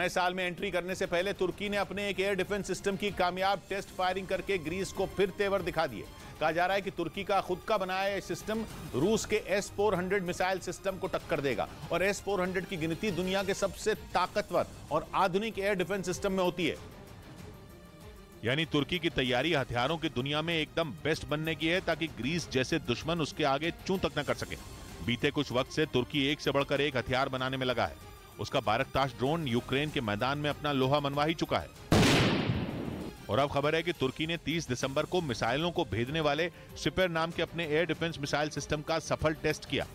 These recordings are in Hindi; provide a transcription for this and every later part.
नए साल में एंट्री करने से पहले तुर्की ने अपने एक एयर डिफेंस सिस्टम की कामयाब टेस्ट फायरिंग करके ग्रीस को फिर तेवर दिखा दिए। कहा जा रहा है कि तुर्की का खुद का बनाया यह सिस्टम रूस के S-400 मिसाइल सिस्टम को टक्कर देगा और S-400 की गिनती दुनिया के सबसे ताकतवर और आधुनिक एयर डिफेंस सिस्टम में होती है। यानी तुर्की की तैयारी हथियारों की दुनिया में एकदम बेस्ट बनने की है ताकि ग्रीस जैसे दुश्मन उसके आगे चूं तक न कर सके। बीते कुछ वक्त से तुर्की एक से बढ़कर एक हथियार बनाने में लगा है। उसका बारकताश ड्रोन यूक्रेन के मैदान में अपना लोहा मनवा ही चुका है। और अब खबर है कि तुर्की ने 30 दिसंबर को मिसाइलों को भेजने वाले सिपर नाम के अपने एयर डिफेंस मिसाइल सिस्टम का सफल टेस्ट किया।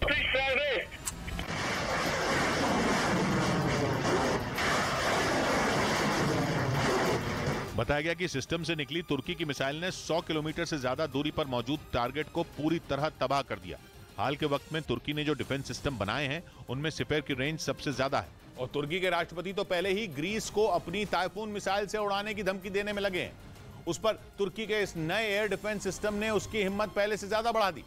बताया गया कि सिस्टम से निकली तुर्की की मिसाइल ने 100 किलोमीटर से ज्यादा दूरी पर मौजूद टारगेट को पूरी तरह तबाह कर दिया। हाल के वक्त में तुर्की ने जो डिफेंस सिस्टम बनाए हैं उनमें सिपर की रेंज सबसे ज्यादा है। और तुर्की के राष्ट्रपति तो पहले ही ग्रीस को अपनी टाइफून मिसाइल से उड़ाने की धमकी देने में लगे हैं। उस पर तुर्की के इस नए एयर डिफेंस सिस्टम ने उसकी हिम्मत पहले से ज्यादा बढ़ा दी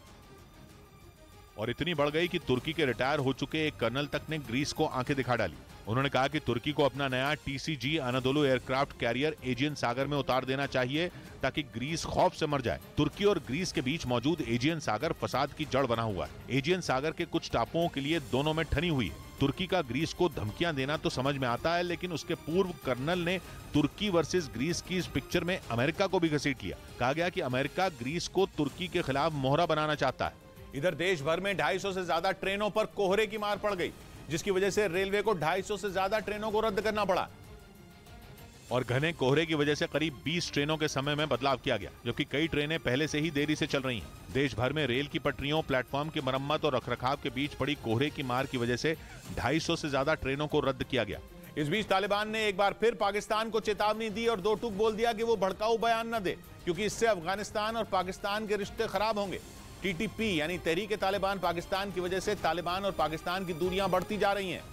और इतनी बढ़ गई कि तुर्की के रिटायर हो चुके एक कर्नल तक ने ग्रीस को आंखें दिखा डाली। उन्होंने कहा कि तुर्की को अपना नया TCG अनादोलू एयरक्राफ्ट कैरियर एजियन सागर में उतार देना चाहिए ताकि ग्रीस खौफ से मर जाए। तुर्की और ग्रीस के बीच मौजूद एजियन सागर फसाद की जड़ बना हुआ है। एजियन सागर के कुछ टापुओं के लिए दोनों में ठनी हुई है। तुर्की का ग्रीस को धमकियां देना तो समझ में आता है, लेकिन उसके पूर्व कर्नल ने तुर्की वर्सेस ग्रीस की इस पिक्चर में अमेरिका को भी घसीट लिया। कहा गया कि अमेरिका ग्रीस को तुर्की के खिलाफ मोहरा बनाना चाहता है। इधर देश भर में 250 से ज्यादा ट्रेनों पर कोहरे की मार पड़ गई, जिसकी वजह से रेलवे को 250 से ज्यादा ट्रेनों को रद्द करना पड़ा और घने कोहरे की वजह से करीब 20 ट्रेनों के समय में बदलाव किया गया, जबकि कई ट्रेनें पहले से ही देरी से चल रही हैं। देश भर में रेल की पटरियों, प्लेटफॉर्म की मरम्मत और रखरखाव के बीच पड़ी कोहरे की मार की वजह से 250 से ज्यादा ट्रेनों को रद्द किया गया। इस बीच तालिबान ने एक बार फिर पाकिस्तान को चेतावनी दी और दो टूक बोल दिया कि वो भड़काऊ बयान न दे, क्योंकि इससे अफगानिस्तान और पाकिस्तान के रिश्ते खराब होंगे। TTP यानी तहरीक तालिबान पाकिस्तान की वजह से तालिबान और पाकिस्तान की दूरियां बढ़ती जा रही हैं,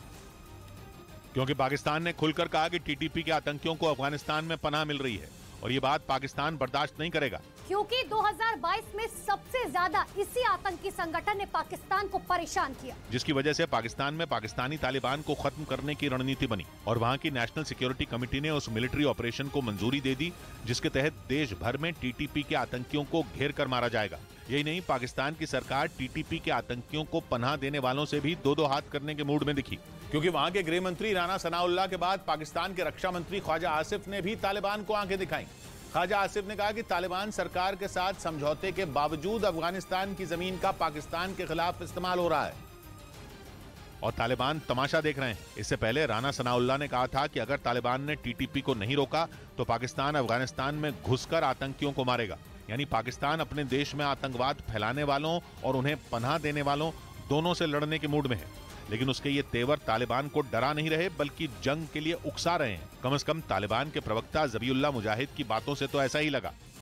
क्योंकि पाकिस्तान ने खुलकर कहा कि TTP के आतंकियों को अफगानिस्तान में पनाह मिल रही है और ये बात पाकिस्तान बर्दाश्त नहीं करेगा, क्योंकि 2022 में सबसे ज्यादा इसी आतंकी संगठन ने पाकिस्तान को परेशान किया, जिसकी वजह से पाकिस्तान में पाकिस्तानी तालिबान को खत्म करने की रणनीति बनी और वहां की नेशनल सिक्योरिटी कमेटी ने उस मिलिट्री ऑपरेशन को मंजूरी दे दी, जिसके तहत देश भर में TTP के आतंकियों को घेर कर मारा जाएगा। यही नहीं, पाकिस्तान की सरकार TTP के आतंकियों को पनाह देने वालों से भी दो हाथ करने के मूड में दिखी, क्योंकि वहां के गृह मंत्री राना सनाउल्लाह के बाद पाकिस्तान के रक्षा मंत्री ख्वाजा आसिफ ने भी तालिबान को आंखें दिखाई। ख्वाजा आसिफ ने कहा कि तालिबान सरकार के साथ समझौते के बावजूद अफगानिस्तान की जमीन का पाकिस्तान के खिलाफ इस्तेमाल हो रहा है और तालिबान तमाशा देख रहे हैं। इससे पहले राना सनाउल्लाह ने कहा था कि अगर तालिबान ने TTP को नहीं रोका तो पाकिस्तान अफगानिस्तान में घुसकर आतंकियों को मारेगा। यानी पाकिस्तान अपने देश में आतंकवाद फैलाने वालों और उन्हें पनाह देने वालों दोनों से लड़ने के मूड में है, लेकिन उसके ये तेवर तालिबान को डरा नहीं रहे बल्कि जंग के लिए उकसा रहे हैं। कम से कम तालिबान के प्रवक्ता ज़बीउल्लाह मुजाहिद की बातों से तो ऐसा ही लगा।